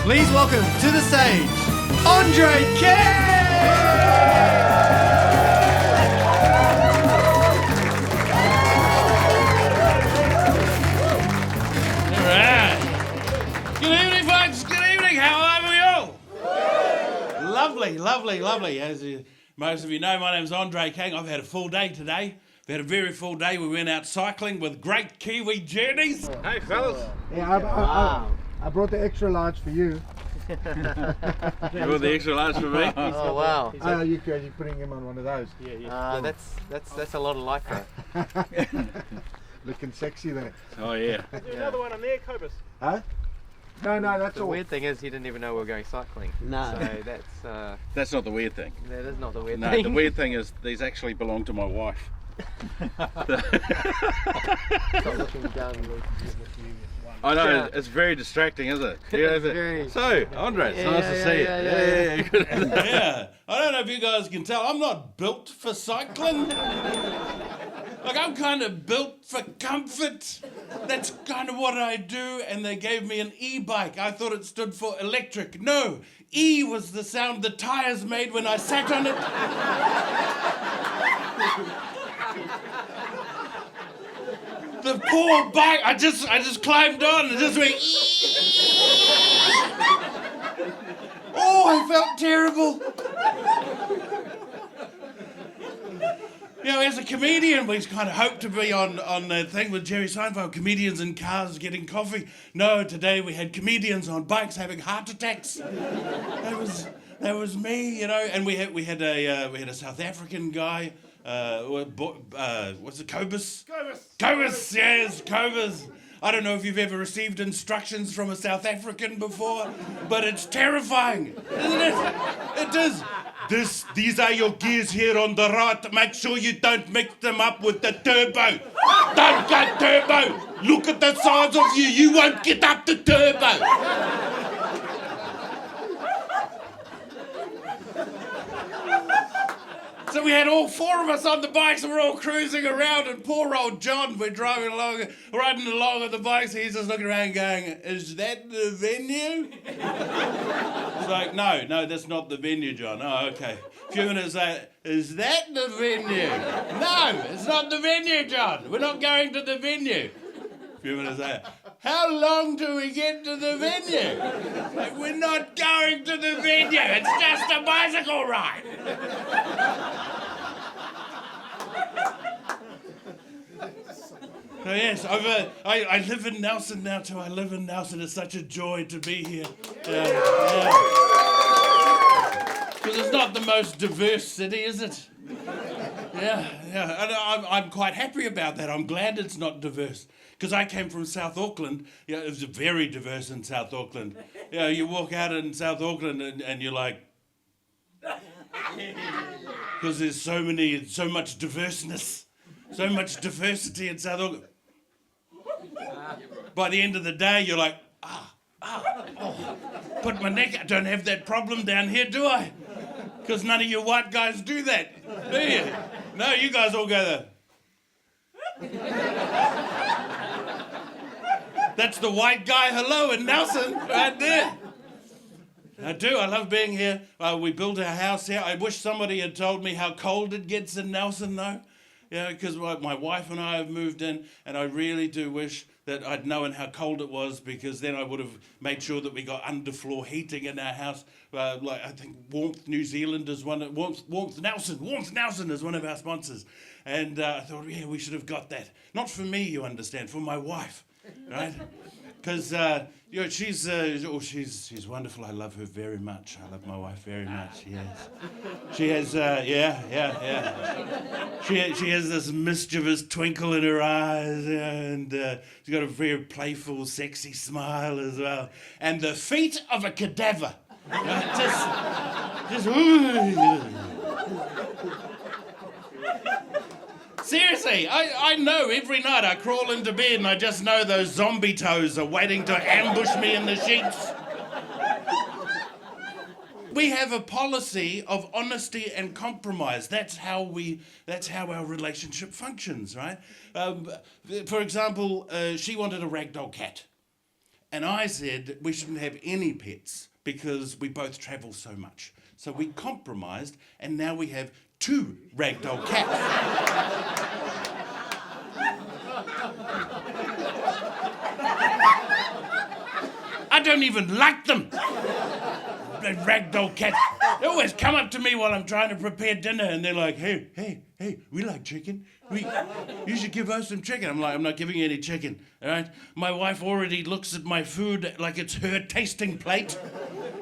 Please welcome to the stage, Andre King! All right. Good evening, folks. Good evening. How are we all? Lovely, lovely, lovely. As most of you know, my name's Andre King. I've had a full day today. We had a very full day. We went out cycling with Great Kiwi Journeys. Hey, fellas. Yeah, I brought the extra large for you. You brought the extra large for me? Oh wow! You're putting him on one of those. That's a lot of lycra. Looking sexy there. Oh, yeah. Another one on there, Cobus. Huh? No, that's The all. weird thing is he didn't even know we were going cycling. No. So That's not the weird thing. that is not the weird No, thing. the weird thing is these actually belong to my wife. Stop looking down. I know, Yeah. it's very distracting, isn't it? Yeah, It's very- So, Andre, it's nice to see you. yeah. Yeah, I don't know if you guys can tell, I'm not built for cycling. Like, I'm kind of built for comfort. That's kind of what I do, and they gave me an e-bike. I thought it stood for electric. No, E was the sound the tires made when I sat on it. The poor bike, I just climbed on and just went Oh, I felt terrible. You know, as a comedian, we kind of hope to be on the thing with Jerry Seinfeld, comedians in cars getting coffee. No, today we had comedians on bikes having heart attacks. That was me, you know. And we had a South African guy. What's it, Cobus? Cobus, yes, Cobus. I don't know if you've ever received instructions from a South African before, but it's terrifying, isn't it? It is. These are your gears here on the right. Make sure you don't mix them up with the turbo. Don't go turbo. Look at the size of you. You won't get up the turbo. So we had all four of us on the bikes and we're all cruising around, and poor old John, we're riding along on the bikes, he's just looking around going, is that the venue? It's like, no, that's not the venue, John. Oh, okay. A few minutes later, is that the venue? No, it's not the venue, John. We're not going to the venue. A few minutes later, how long do we get to the venue? Like, we're not going to the venue, it's just a bicycle ride. So yes, I live in Nelson now too. I live in Nelson. It's such a joy to be here. Because it's not the most diverse city, is it? Yeah. And I'm quite happy about that. I'm glad it's not diverse. Because I came from South Auckland. Yeah, it was very diverse in South Auckland. Yeah, you walk out in South Auckland and you're like, because there's so much diverseness, so much diversity in South Auckland. By the end of the day, you're like, put my neck out. Don't have that problem down here, do I? Because none of you white guys do that, do you? No, you guys all go there. That's the white guy hello in Nelson, right there. I do. I love being here. We built our house here. I wish somebody had told me how cold it gets in Nelson, though. Yeah, because my wife and I have moved in, and I really do wish that I'd known how cold it was, because then I would have made sure that we got underfloor heating in our house. Like I think Warmth New Zealand is Warmth Nelson is one of our sponsors, and I thought, yeah, we should have got that. Not for me, you understand, for my wife, right? Because she's wonderful. I love her very much. I love my wife very much. Yes, she has. She has this mischievous twinkle in her eyes, and she's got a very playful, sexy smile as well, and the feet of a cadaver. Just. Seriously, I know every night I crawl into bed and I just know those zombie toes are waiting to ambush me in the sheets. We have a policy of honesty and compromise. That's how our relationship functions, right? For example, she wanted a ragdoll cat. And I said we shouldn't have any pets because we both travel so much. So we compromised, and now we have 2 ragdoll cats. I don't even like them. The ragdoll cats. They always come up to me while I'm trying to prepare dinner, and they're like, hey, we like chicken. You should give us some chicken. I'm like, I'm not giving you any chicken, all right? My wife already looks at my food like it's her tasting plate.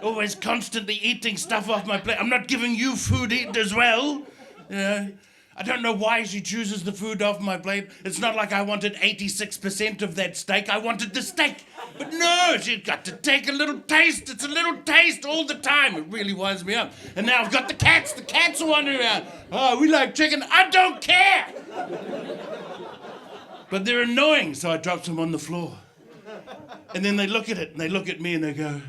Always constantly eating stuff off my plate. I'm not giving you food eat as well. You know? I don't know why she chooses the food off my plate. It's not like I wanted 86% of that steak. I wanted the steak. But no, she's got to take a little taste. It's a little taste all the time. It really winds me up. And now I've got the cats. The cats are wandering around. Oh, we like chicken. I don't care. But they're annoying, so I dropped them on the floor. And then they look at it, and they look at me, and they go,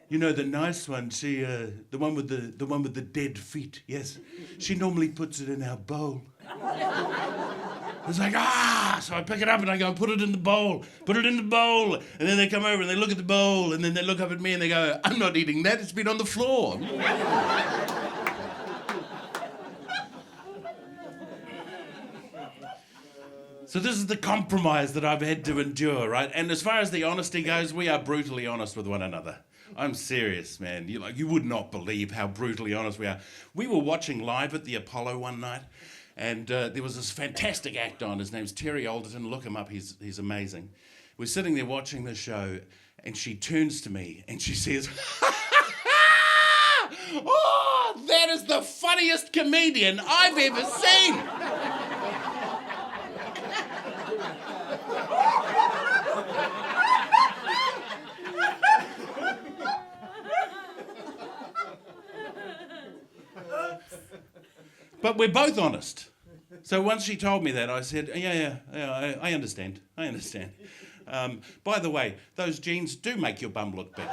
you know, the nice one, the one with the dead feet, yes. She normally puts it in our bowl. It's like, so I pick it up and I go, put it in the bowl. And then they come over and they look at the bowl, and then they look up at me and they go, I'm not eating that, it's been on the floor. So this is the compromise that I've had to endure, right? And as far as the honesty goes, we are brutally honest with one another. I'm serious, man. You would not believe how brutally honest we are. We were watching live at the Apollo one night, and there was this fantastic actor on. His name's Terry Alderton. Look him up. He's amazing. We're sitting there watching the show, and she turns to me and she says, "Oh, that is the funniest comedian I've ever seen." But we're both honest. So once she told me that, I said, yeah, I understand. By the way, those jeans do make your bum look big.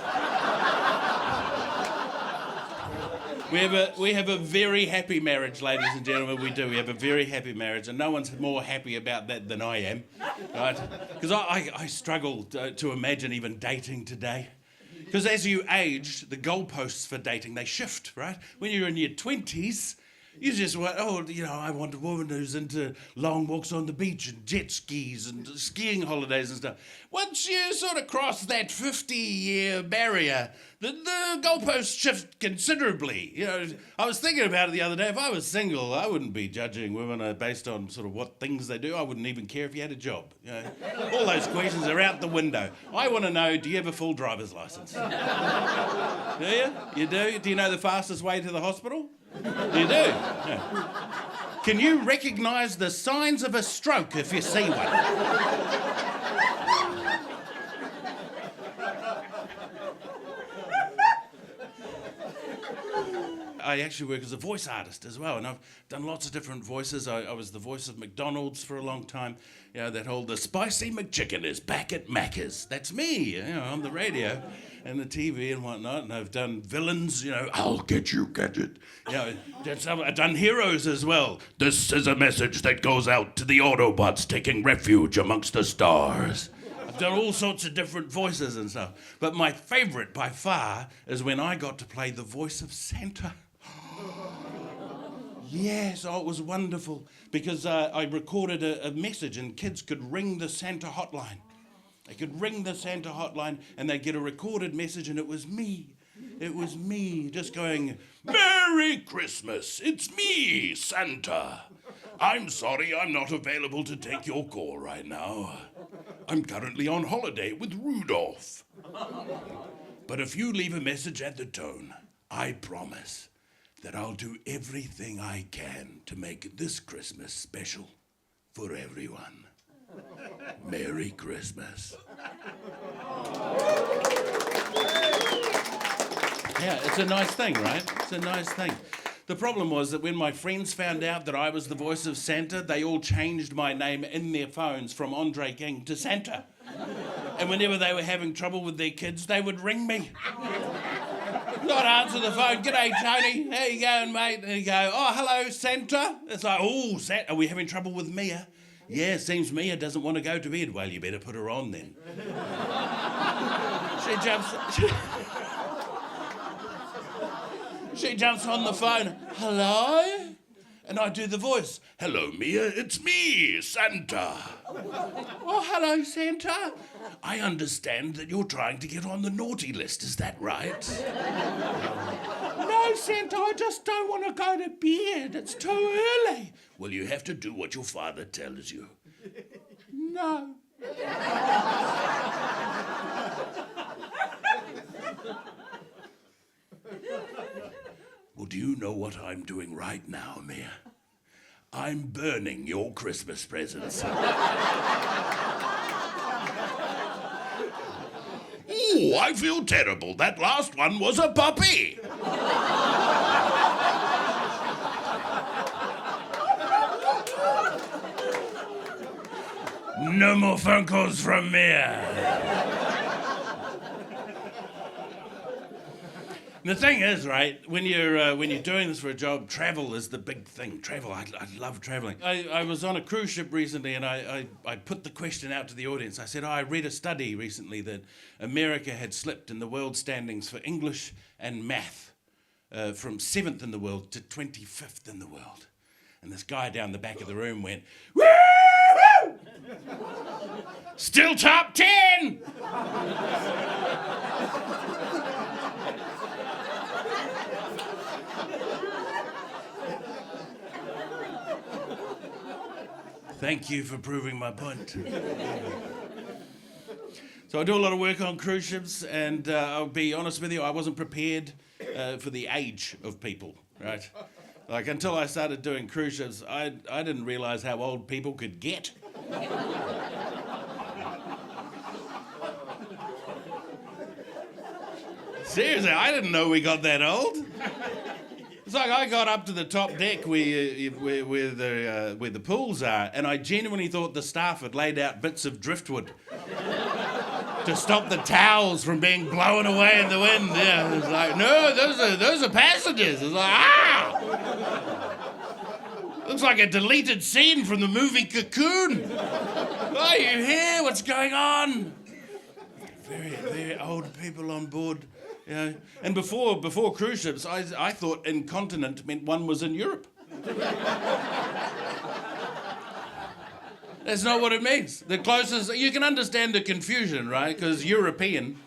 We have a very happy marriage, ladies and gentlemen. We do. We have a very happy marriage, and no one's more happy about that than I am, right? Because I struggle to imagine even dating today. Because as you age, the goalposts for dating, they shift, right? When you're in your 20s, you just want, I want a woman who's into long walks on the beach and jet skis and skiing holidays and stuff. Once you sort of cross that 50-year barrier, the goalposts shift considerably. You know, I was thinking about it the other day. If I was single, I wouldn't be judging women based on sort of what things they do. I wouldn't even care if you had a job. You know, all those questions are out the window. I want to know, do you have a full driver's license? Do you? You do? Do you know the fastest way to the hospital? You do? Yeah. Can you recognise the signs of a stroke if you see one? I actually work as a voice artist as well, and I've done lots of different voices. I was the voice of McDonald's for a long time. You know, that whole, the spicy McChicken is back at Macca's. That's me, you know, on the radio and the TV and whatnot. And I've done villains, you know, I'll get you, get it. You know, I've done heroes as well. This is a message that goes out to the Autobots taking refuge amongst the stars. I've done all sorts of different voices and stuff. But my favourite by far is when I got to play the voice of Santa. Yes, it was wonderful because I recorded a message and kids could ring the Santa hotline. They could ring the Santa hotline and they'd get a recorded message, and it was me. It was me just going, "Merry Christmas, it's me, Santa. I'm sorry I'm not available to take your call right now. I'm currently on holiday with Rudolph. But if you leave a message at the tone, I promise that I'll do everything I can to make this Christmas special for everyone. Merry Christmas." Yeah, it's a nice thing, right? It's a nice thing. The problem was that when my friends found out that I was the voice of Santa, they all changed my name in their phones from Andre King to Santa. And whenever they were having trouble with their kids, they would ring me. Not answer the phone. "G'day, Tony. How you going, mate?" And you go, "Oh, hello, Santa." It's like, "Oh, Santa, are we having trouble with Mia?" "Yeah, seems Mia doesn't want to go to bed." "Well, you better put her on then." She jumps on the phone. Hello? And I do the voice. Hello, Mia. It's me, Santa. Oh, hello, Santa. I understand that you're trying to get on the naughty list. Is that right? No, Santa. I just don't want to go to bed. It's too early. Well, you have to do what your father tells you. No. Well, do you know what I'm doing right now, Mia? I'm burning your Christmas presents. Ooh, I feel terrible. That last one was a puppy. No more phone calls from Mia. The thing is, right, when you're doing this for a job, travel is the big thing. Travel, I love traveling. I was on a cruise ship recently, and I put the question out to the audience. I said, I read a study recently that America had slipped in the world standings for English and math from 7th in the world to 25th in the world. And this guy down the back of the room went, woo! Still top 10! Thank you for proving my point. So I do a lot of work on cruise ships, and I'll be honest with you, I wasn't prepared for the age of people, right? Like, until I started doing cruise ships, I didn't realize how old people could get. Seriously, I didn't know we got that old. It's like I got up to the top deck where the pools are, and I genuinely thought the staff had laid out bits of driftwood to stop the towels from being blown away in the wind. Yeah, it's like, no, those are passengers. It's like, looks like a deleted scene from the movie Cocoon. Are you here? What's going on? Very, very old people on board. You know, and before cruise ships, I thought incontinent meant one was in Europe. That's not what it means. The closest, you can understand the confusion, right? Because European.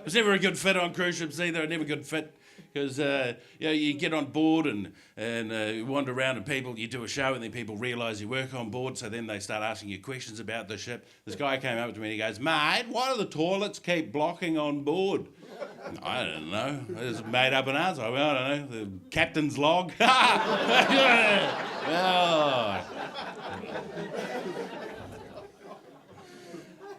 It's never a good fit on cruise ships either. Never a good fit. Because you get on board and you wander around and you do a show and then people realise you work on board, so then they start asking you questions about the ship. This guy came up to me and he goes, mate, why do the toilets keep blocking on board? I don't know. I just made up an answer. I don't know. The captain's log. Oh.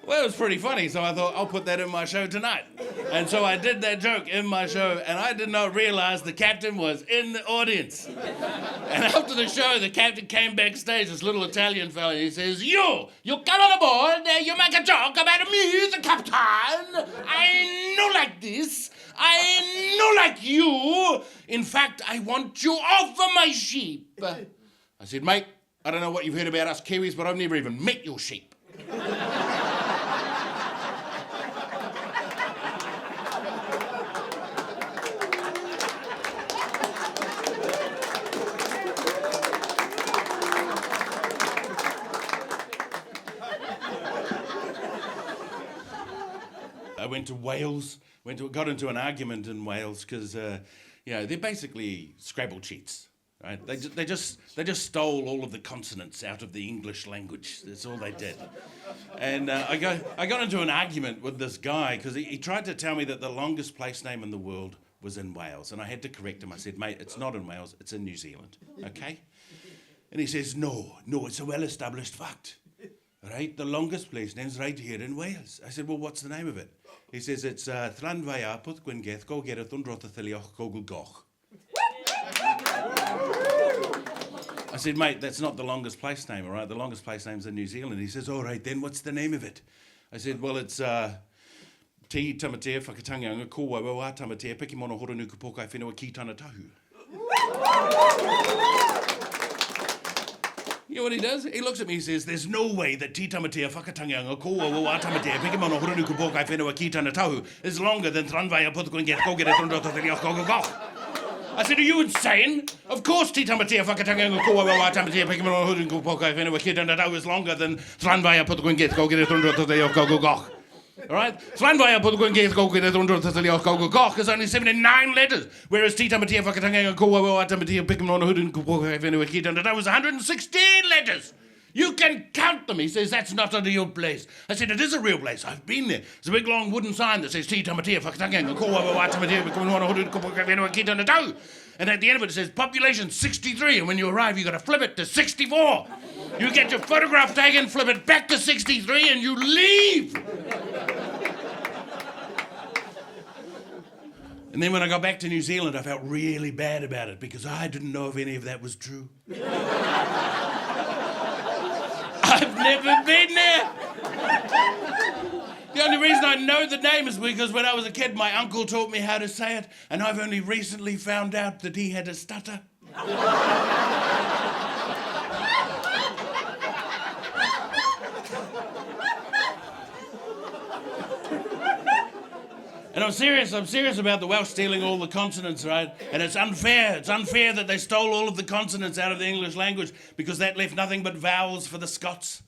Well, it was pretty funny, so I thought, I'll put that in my show tonight. And so I did that joke in my show, and I did not realise the captain was in the audience. And after the show, the captain came backstage, this little Italian fella, and he says, you come on board, you make a joke about me, the captain. I know like this. I know like you. In fact, I want you off of my sheep. I said, mate, I don't know what you've heard about us Kiwis, but I've never even met your sheep. I went to Wales, got into an argument in Wales because, they're basically Scrabble cheats, right? They just stole all of the consonants out of the English language. That's all they did. And I got into an argument with this guy because he tried to tell me that the longest place name in the world was in Wales, and I had to correct him. I said, mate, it's not in Wales, it's in New Zealand, okay? And he says, no, it's a well-established fact. Right, the longest place name's right here in Wales. I said, well, what's the name of it? He says, it's Llanfaia, Pwth Gwyngaeth, Go Gereth, Undroth Thilioch, Gogl Goch. I said, mate, that's not the longest place name, all right? The longest place name's in New Zealand. He says, all right, then what's the name of it? I said, well, it's Te Tamatea Whakatangianga, Ko Wawawa Tamatea, Piki Mono Horonuku Pokai Whenua Ki Tana Tahu. You know what he does? He looks at me and says, there's no way that Te Tamatea Whakatangianga Ko Wawa Tamatea Pekimono Hurunu Kupokai Whenua Ki Tana Tahu is longer than Thranvaya Putukunget Kogere Tondo Totelia Kogogoch. I said, are you insane? Of course Te Tamatea Whakatangianga Ko Wawa Tamatea Pekimono Hurunu Kupokai Whenua Ki Tana Tahu is longer than Thranvaya Putukunget Kogere Tondo Totelia Kogogoch. All right? Thranvaya Putukunget Kogere Tondo Totelia Kogogoch is only 79 letters, whereas Te Tamatea Whakatangianga Ko Wawa Tamatea Pekimono Hurunu Kupokai Whenua Ki Tana Tahu is 116 letters. You can count them. He says, that's not a real place. I said, it is a real place. I've been there. There's a big long wooden sign that says Te Tamatea Whakatangianga Ko Wawa Tamatea Pekimono Hurunu Kupokai Whenua Ki Tana Tahu. And at the end of it, it says population 63. And when you arrive, you got to flip it to 64. You get your photograph taken, flip it back to 63, and you leave. And then when I got back to New Zealand, I felt really bad about it because I didn't know if any of that was true. I've never been there. The only reason I know the name is because when I was a kid, my uncle taught me how to say it, and I've only recently found out that he had a stutter. And I'm serious about the Welsh stealing all the consonants, right? And it's unfair that they stole all of the consonants out of the English language because that left nothing but vowels for the Scots.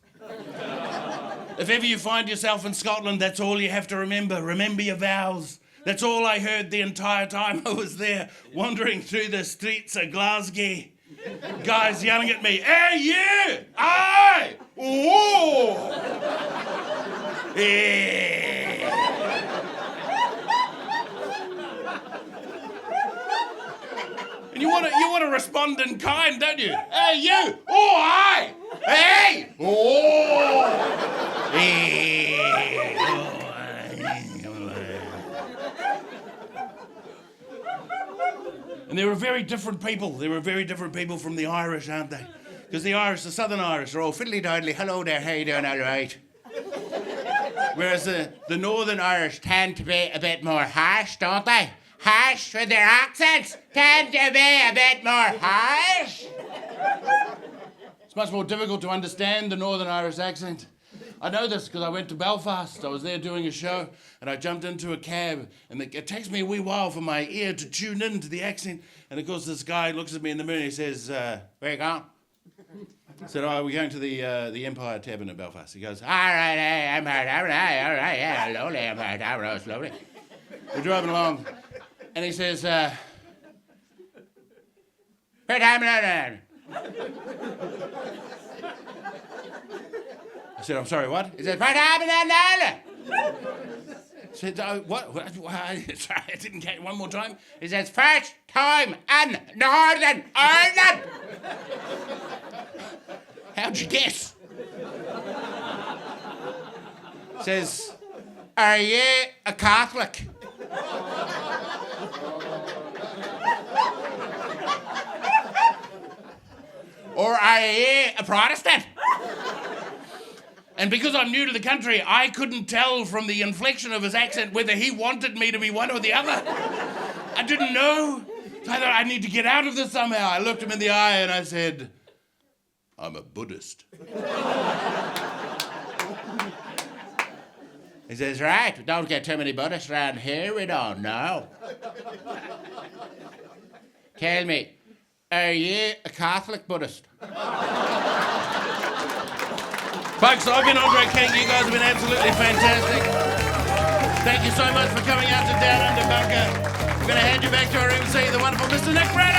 If ever you find yourself in Scotland, that's all you have to remember. Remember your vowels. That's all I heard the entire time I was there, wandering through the streets of Glasgow. Guys yelling at me, hey, you! Aye! Oh! And you want to respond in kind, don't you? Hey, you! Oh, aye! Hey! Oh! Hey! And they were very different people. They were very different people from the Irish, aren't they? Because the Irish, the Southern Irish, are all fiddly-diddly, hello there, how you doing, all right? Whereas the Northern Irish tend to be a bit more harsh, don't they? Harsh with their accents tend to be a bit more harsh. It's much more difficult to understand the Northern Irish accent. I know this because I went to Belfast. I was there doing a show and I jumped into a cab and it takes me a wee while for my ear to tune in to the accent. And of course this guy looks at me in the mirror and he says, where you going? I said, oh, we're going to the Empire Tavern in Belfast. He goes, all right, hey, Empire Tavern, hey, all right, yeah, lovely, Empire Tavern, oh, it's lovely. We're driving along and he says, where Tavern? I said, I'm sorry, what? He said, what happened? I said, oh, what? Sorry, I didn't catch it one more time. He says, first time in Northern Ireland. How'd you guess? Says, are you a Catholic? Or are you a Protestant? And because I'm new to the country, I couldn't tell from the inflection of his accent whether he wanted me to be one or the other. I didn't know. So I thought I need to get out of this somehow. I looked him in the eye and I said, I'm a Buddhist. He says, right, we don't get too many Buddhists around here, we don't know. Tell me, are you a Catholic Buddhist? Folks, I've been Andre King. You guys have been absolutely fantastic. Thank you so much for coming out to Down Under Bunker. I'm going to hand you back to our MC, the wonderful Mr. Nick Brown.